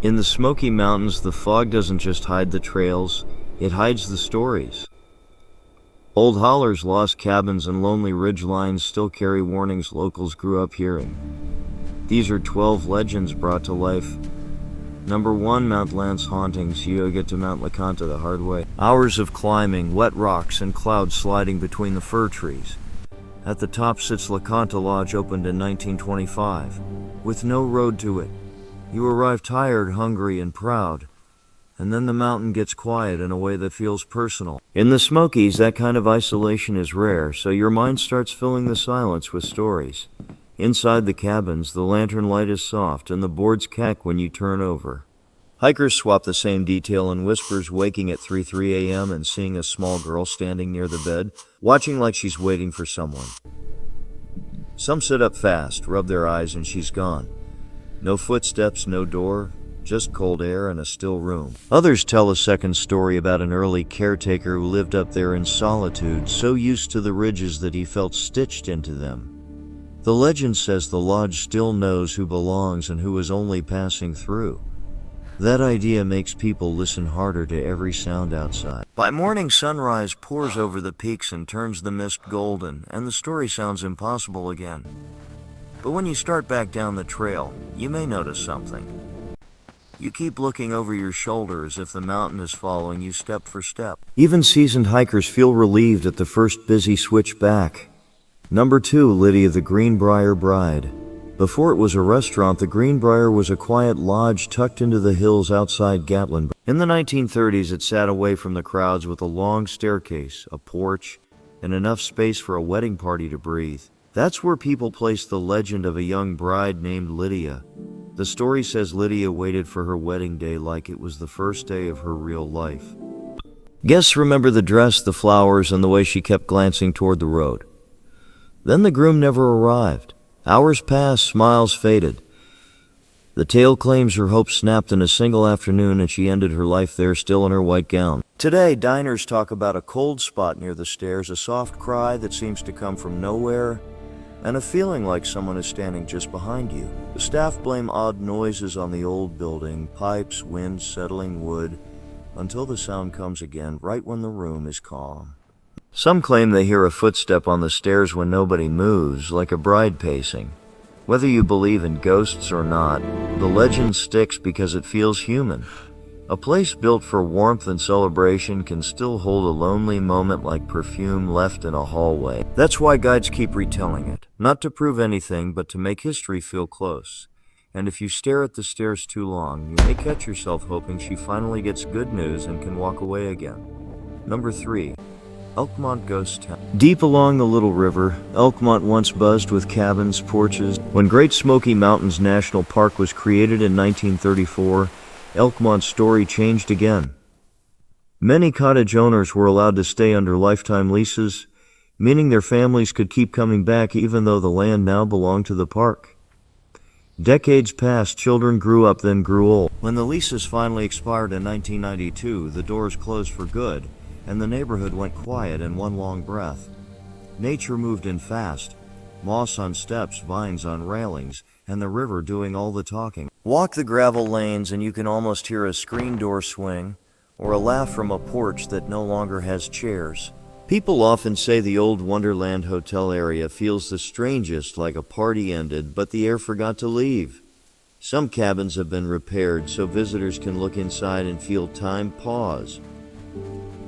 In the Smoky Mountains, the fog doesn't just hide the trails, it hides the stories. Old hollers, lost cabins, and lonely ridge lines still carry warnings locals grew up hearing. These are 12 legends brought to life. Number 1, Mount Lance hauntings. You get to Mount LeConte the hard way. Hours of climbing, wet rocks, and clouds sliding between the fir trees. At the top sits LeConte Lodge, opened in 1925, with no road to it. You arrive tired, hungry, and proud, and then the mountain gets quiet in a way that feels personal. In the Smokies, that kind of isolation is rare, so your mind starts filling the silence with stories. Inside the cabins, the lantern light is soft, and the boards crack when you turn over. Hikers swap the same detail in whispers, waking at 3 a.m. and seeing a small girl standing near the bed, watching like she's waiting for someone. Some sit up fast, rub their eyes, and she's gone. No footsteps, no door, just cold air and a still room. Others tell a second story about an early caretaker who lived up there in solitude, so used to the ridges that he felt stitched into them. The legend says the lodge still knows who belongs and who is only passing through. That idea makes people listen harder to every sound outside. By morning, sunrise pours over the peaks and turns the mist golden, and the story sounds impossible again. But when you start back down the trail, you may notice something. You keep looking over your shoulder as if the mountain is following you step for step. Even seasoned hikers feel relieved at the first busy switch back. Number 2, Lydia the Greenbrier Bride. Before it was a restaurant, the Greenbrier was a quiet lodge tucked into the hills outside Gatlinburg. In the 1930s, it sat away from the crowds with a long staircase, a porch, and enough space for a wedding party to breathe. That's where people place the legend of a young bride named Lydia. The story says Lydia waited for her wedding day like it was the first day of her real life. Guests remember the dress, the flowers, and the way she kept glancing toward the road. Then the groom never arrived. Hours passed, smiles faded. The tale claims her hope snapped in a single afternoon and she ended her life there, still in her white gown. Today, diners talk about a cold spot near the stairs, a soft cry that seems to come from nowhere, and a feeling like someone is standing just behind you. The staff blame odd noises on the old building, pipes, wind, settling wood, until the sound comes again right when the room is calm. Some claim they hear a footstep on the stairs when nobody moves, like a bride pacing. Whether you believe in ghosts or not, the legend sticks because it feels human. A place built for warmth and celebration can still hold a lonely moment like perfume left in a hallway. That's why guides keep retelling it, not to prove anything, but to make history feel close. And if you stare at the stairs too long, you may catch yourself hoping she finally gets good news and can walk away again. Number 3. Elkmont Ghost Town. Deep along the Little River, Elkmont once buzzed with cabins, porches. When Great Smoky Mountains National Park was created in 1934, Elkmont's story changed again. Many cottage owners were allowed to stay under lifetime leases, meaning their families could keep coming back even though the land now belonged to the park. Decades passed, children grew up, then grew old. When the leases finally expired in 1992, the doors closed for good, and the neighborhood went quiet in one long breath. Nature moved in fast, moss on steps, vines on railings, and the river doing all the talking. Walk the gravel lanes and you can almost hear a screen door swing, or a laugh from a porch that no longer has chairs. People often say the old Wonderland Hotel area feels the strangest, like a party ended, but the air forgot to leave. Some cabins have been repaired so visitors can look inside and feel time pause.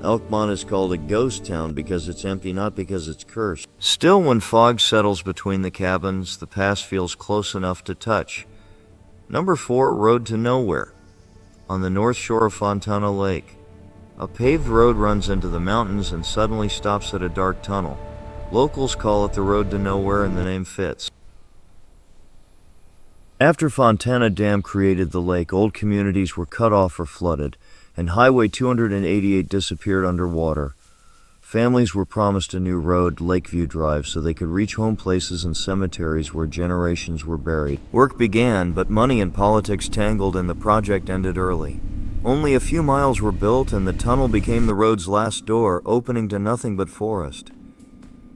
Elkmont is called a ghost town because it's empty, not because it's cursed. Still, when fog settles between the cabins, the past feels close enough to touch. Number 4, Road to Nowhere. On the north shore of Fontana Lake, a paved road runs into the mountains and suddenly stops at a dark tunnel. Locals call it the Road to Nowhere, and the name fits. After Fontana Dam created the lake, old communities were cut off or flooded, and Highway 288 disappeared underwater. Families were promised a new road, Lakeview Drive, so they could reach home places and cemeteries where generations were buried. Work began, but money and politics tangled and the project ended early. Only a few miles were built and the tunnel became the road's last door, opening to nothing but forest.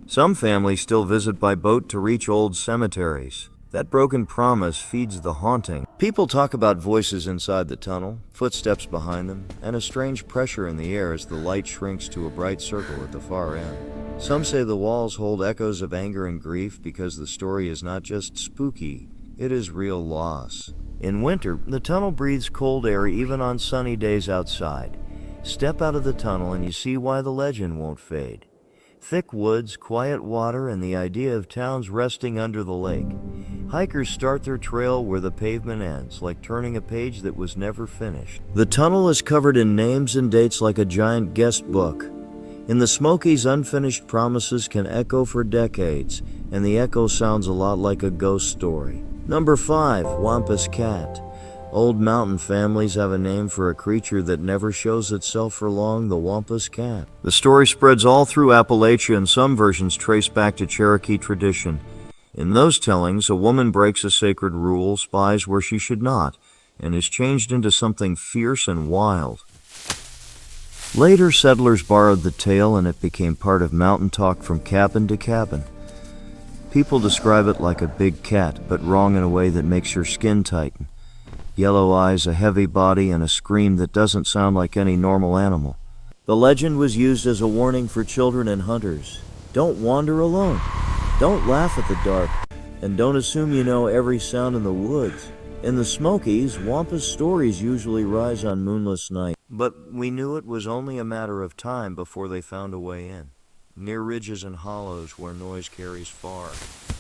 Some families still visit by boat to reach old cemeteries. That broken promise feeds the haunting. People talk about voices inside the tunnel, footsteps behind them, and a strange pressure in the air as the light shrinks to a bright circle at the far end. Some say the walls hold echoes of anger and grief because the story is not just spooky, it is real loss. In winter, the tunnel breathes cold air even on sunny days outside. Step out of the tunnel and you see why the legend won't fade. Thick woods, quiet water, and the idea of towns resting under the lake. Hikers start their trail where the pavement ends, like turning a page that was never finished. The tunnel is covered in names and dates like a giant guest book. In the Smokies, unfinished promises can echo for decades, and the echo sounds a lot like a ghost story. Number 5, Wampus Cat. Old mountain families have a name for a creature that never shows itself for long, the Wampus Cat. The story spreads all through Appalachia, and some versions trace back to Cherokee tradition. In those tellings, a woman breaks a sacred rule, spies where she should not, and is changed into something fierce and wild. Later, settlers borrowed the tale, and it became part of mountain talk from cabin to cabin. People describe it like a big cat, but wrong in a way that makes your skin tighten. Yellow eyes, a heavy body, and a scream that doesn't sound like any normal animal. The legend was used as a warning for children and hunters. Don't wander alone. Don't laugh at the dark. And don't assume you know every sound in the woods. In the Smokies, Wampus stories usually rise on moonless nights. But we knew it was only a matter of time before they found a way in. Near ridges and hollows where noise carries far,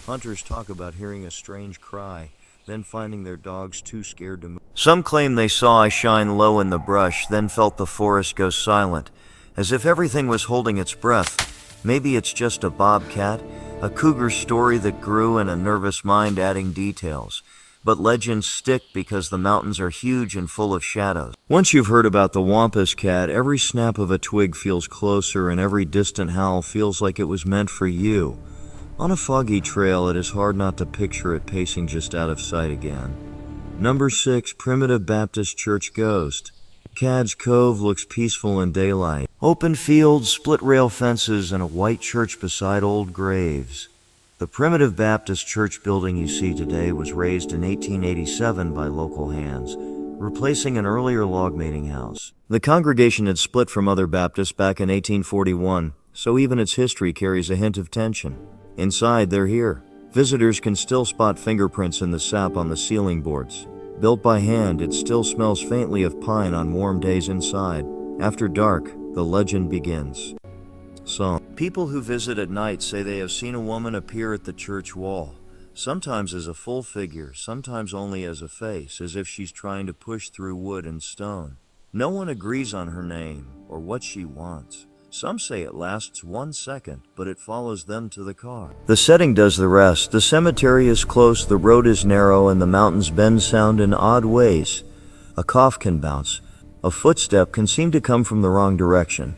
hunters talk about hearing a strange cry, then finding their dogs too scared to move. Some claim they saw a shine low in the brush, then felt the forest go silent, as if everything was holding its breath. Maybe it's just a bobcat, a cougar story that grew in a nervous mind adding details. But legends stick because the mountains are huge and full of shadows. Once you've heard about the Wampus Cat, every snap of a twig feels closer and every distant howl feels like it was meant for you. On a foggy trail, it is hard not to picture it pacing just out of sight again. Number 6, Primitive Baptist Church Ghost. Cad's Cove looks peaceful in daylight. Open fields, split rail fences, and a white church beside old graves. The Primitive Baptist church building you see today was raised in 1887 by local hands, replacing an earlier log meeting house. The congregation had split from other Baptists back in 1841, so even its history carries a hint of tension. Inside, they're here. Visitors can still spot fingerprints in the sap on the ceiling boards. Built by hand, it still smells faintly of pine on warm days inside. After dark, the legend begins. Some people who visit at night say they have seen a woman appear at the church wall, sometimes as a full figure, sometimes only as a face, as if she's trying to push through wood and stone. No one agrees on her name or what she wants. Some say it lasts 1 second, but it follows them to the car. The setting does the rest. The cemetery is close, the road is narrow, and the mountains bend sound in odd ways. A cough can bounce. A footstep can seem to come from the wrong direction.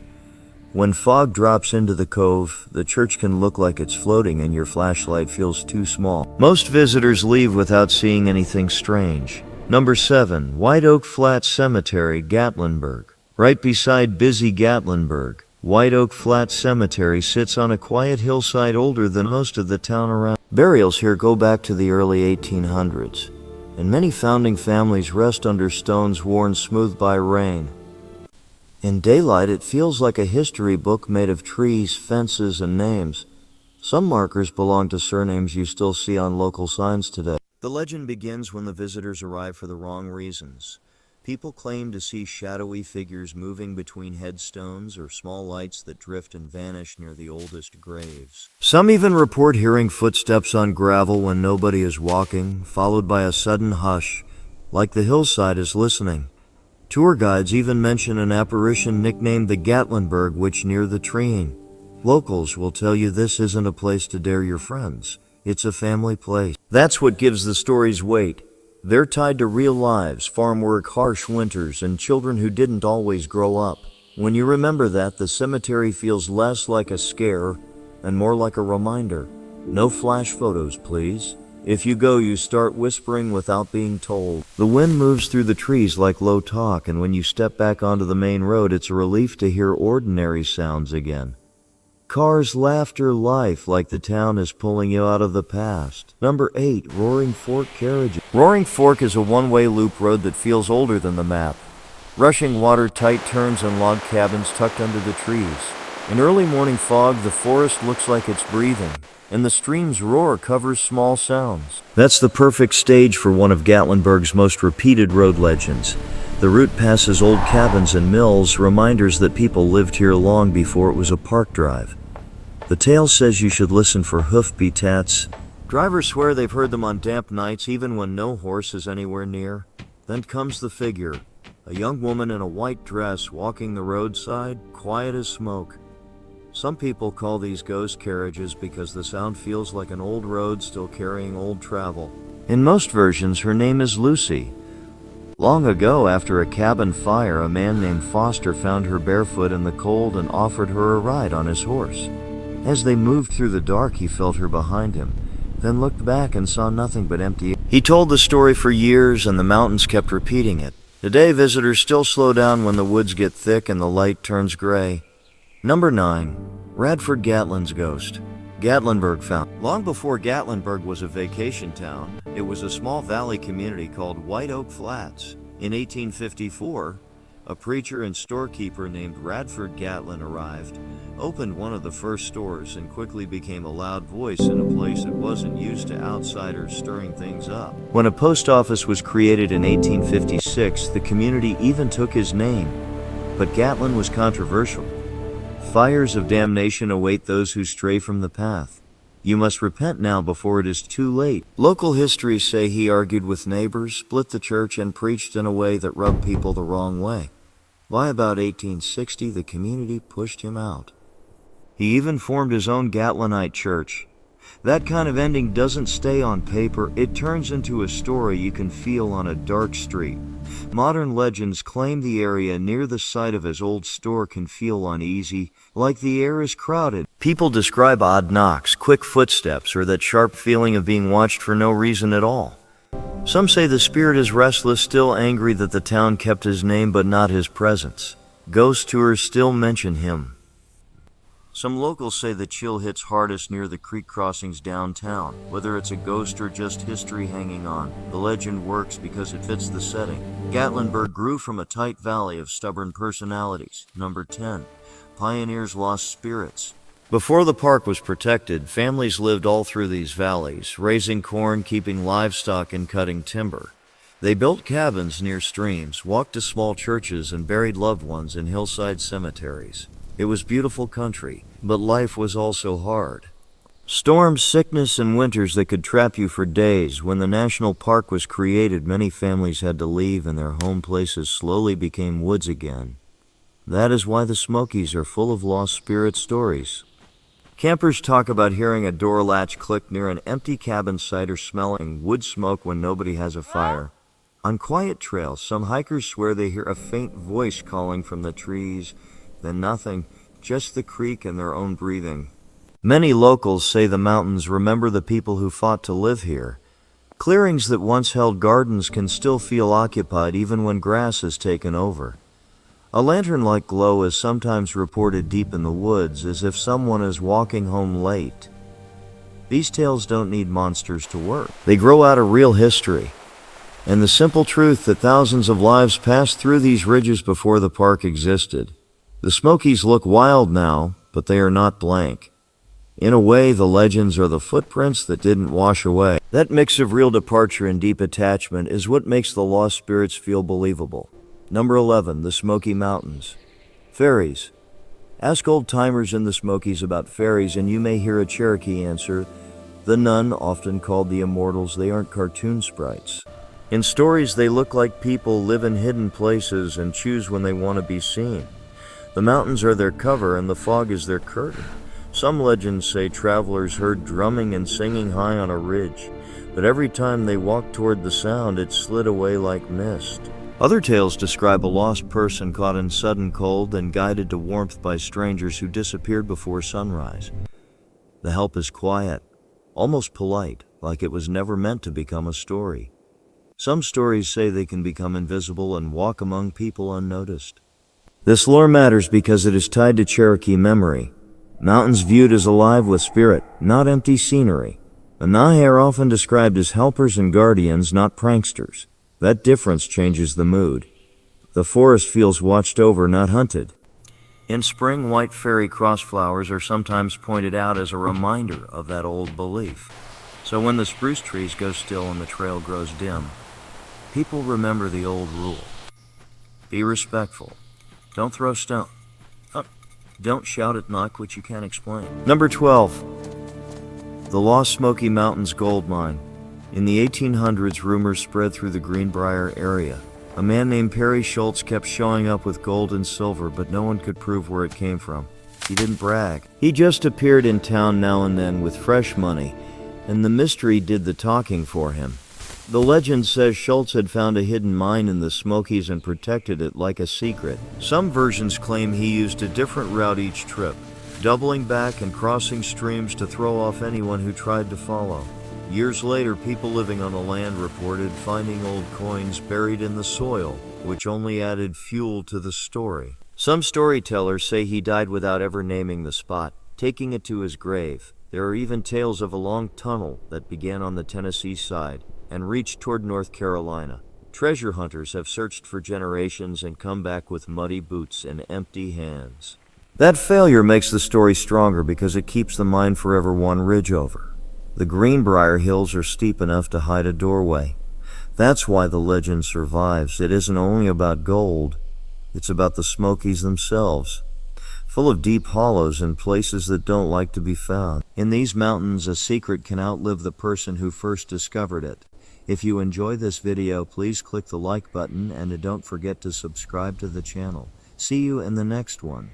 When fog drops into the cove, the church can look like it's floating and your flashlight feels too small. Most visitors leave without seeing anything strange. Number 7, White Oak Flat Cemetery, Gatlinburg. Right beside busy Gatlinburg, White Oak Flat Cemetery sits on a quiet hillside older than most of the town around. Burials here go back to the early 1800s, and many founding families rest under stones worn smooth by rain. In daylight, it feels like a history book made of trees, fences, and names. Some markers belong to surnames you still see on local signs today. The legend begins when the visitors arrive for the wrong reasons. People claim to see shadowy figures moving between headstones or small lights that drift and vanish near the oldest graves. Some even report hearing footsteps on gravel when nobody is walking, followed by a sudden hush, like the hillside is listening. Tour guides even mention an apparition nicknamed the Gatlinburg Witch near the treeing. Locals will tell you this isn't a place to dare your friends. It's a family place. That's what gives the stories weight. They're tied to real lives, farm work, harsh winters, and children who didn't always grow up. When you remember that, the cemetery feels less like a scare and more like a reminder. No flash photos, please. If you go, you start whispering without being told. The wind moves through the trees like low talk, and when you step back onto the main road, it's a relief to hear ordinary sounds again. Cars, laughter, life, like the town is pulling you out of the past. Number 8, Roaring Fork Carriages. Roaring Fork is a one-way loop road that feels older than the map. Rushing water, tight turns, and log cabins tucked under the trees. In early morning fog, the forest looks like it's breathing, and the stream's roar covers small sounds. That's the perfect stage for one of Gatlinburg's most repeated road legends. The route passes old cabins and mills, reminders that people lived here long before it was a park drive. The tale says you should listen for hoofbeats. Drivers swear they've heard them on damp nights, even when no horse is anywhere near. Then comes the figure, a young woman in a white dress walking the roadside, quiet as smoke. Some people call these ghost carriages because the sound feels like an old road still carrying old travel. In most versions, her name is Lucy. Long ago, after a cabin fire, a man named Foster found her barefoot in the cold and offered her a ride on his horse. As they moved through the dark, he felt her behind him, then looked back and saw nothing but empty. He told the story for years, and the mountains kept repeating it. Today, visitors still slow down when the woods get thick and the light turns gray. Number 9. Radford Gatlin's Ghost. Gatlinburg found. Long before Gatlinburg was a vacation town, it was a small valley community called White Oak Flats. In 1854, a preacher and storekeeper named Radford Gatlin arrived, opened one of the first stores, and quickly became a loud voice in a place that wasn't used to outsiders stirring things up. When a post office was created in 1856, the community even took his name. But Gatlin was controversial. Fires of damnation await those who stray from the path. You must repent now before it is too late. Local histories say he argued with neighbors, split the church, and preached in a way that rubbed people the wrong way. By about 1860, the community pushed him out. He even formed his own Gatlinite church. That kind of ending doesn't stay on paper, it turns into a story you can feel on a dark street. Modern legends claim the area near the site of his old store can feel uneasy, like the air is crowded. People describe odd knocks, quick footsteps, or that sharp feeling of being watched for no reason at all. Some say the spirit is restless, still angry that the town kept his name but not his presence. Ghost tours still mention him. Some locals say the chill hits hardest near the creek crossings downtown. Whether it's a ghost or just history hanging on, the legend works because it fits the setting. Gatlinburg grew from a tight valley of stubborn personalities. Number 10. Pioneers' Lost Spirits. Before the park was protected, families lived all through these valleys, raising corn, keeping livestock, and cutting timber. They built cabins near streams, walked to small churches, and buried loved ones in hillside cemeteries. It was beautiful country, but life was also hard. Storms, sickness, and winters that could trap you for days. When the national park was created, many families had to leave and their home places slowly became woods again. That is why the Smokies are full of lost spirit stories. Campers talk about hearing a door latch click near an empty cabin site or smelling wood smoke when nobody has a fire. On quiet trails, some hikers swear they hear a faint voice calling from the trees, then nothing, just the creek and their own breathing. Many locals say the mountains remember the people who fought to live here. Clearings that once held gardens can still feel occupied even when grass has taken over. A lantern-like glow is sometimes reported deep in the woods, as if someone is walking home late. These tales don't need monsters to work. They grow out of real history, and the simple truth that thousands of lives passed through these ridges before the park existed. The Smokies look wild now, but they are not blank. In a way, the legends are the footprints that didn't wash away. That mix of real departure and deep attachment is what makes the lost spirits feel believable. Number 11, the Smoky Mountains. Fairies. Ask old-timers in the Smokies about fairies and you may hear a Cherokee answer. The Nun, often called the Immortals, they aren't cartoon sprites. In stories, they look like people, live in hidden places, and choose when they want to be seen. The mountains are their cover and the fog is their curtain. Some legends say travelers heard drumming and singing high on a ridge, but every time they walked toward the sound, it slid away like mist. Other tales describe a lost person caught in sudden cold and guided to warmth by strangers who disappeared before sunrise. The help is quiet, almost polite, like it was never meant to become a story. Some stories say they can become invisible and walk among people unnoticed. This lore matters because it is tied to Cherokee memory. Mountains viewed as alive with spirit, not empty scenery. The Nahe are often described as helpers and guardians, not pranksters. That difference changes the mood. The forest feels watched over, not hunted. In spring, white fairy crossflowers are sometimes pointed out as a reminder of that old belief. So when the spruce trees go still and the trail grows dim, people remember the old rule. Be respectful. Don't throw stone. Don't shout at knock which you can't explain. Number 12. The Lost Smoky Mountains Gold Mine. In the 1800s, rumors spread through the Greenbrier area. A man named Perry Schultz kept showing up with gold and silver, but no one could prove where it came from. He didn't brag. He just appeared in town now and then with fresh money, and the mystery did the talking for him. The legend says Schultz had found a hidden mine in the Smokies and protected it like a secret. Some versions claim he used a different route each trip, doubling back and crossing streams to throw off anyone who tried to follow. Years later, people living on the land reported finding old coins buried in the soil, which only added fuel to the story. Some storytellers say he died without ever naming the spot, taking it to his grave. There are even tales of a long tunnel that began on the Tennessee side and reached toward North Carolina. Treasure hunters have searched for generations and come back with muddy boots and empty hands. That failure makes the story stronger because it keeps the mine forever one ridge over. The Greenbrier Hills are steep enough to hide a doorway. That's why the legend survives. It isn't only about gold, it's about the Smokies themselves, full of deep hollows and places that don't like to be found. In these mountains, a secret can outlive the person who first discovered it. If you enjoy this video, please click the like button and don't forget to subscribe to the channel. See you in the next one.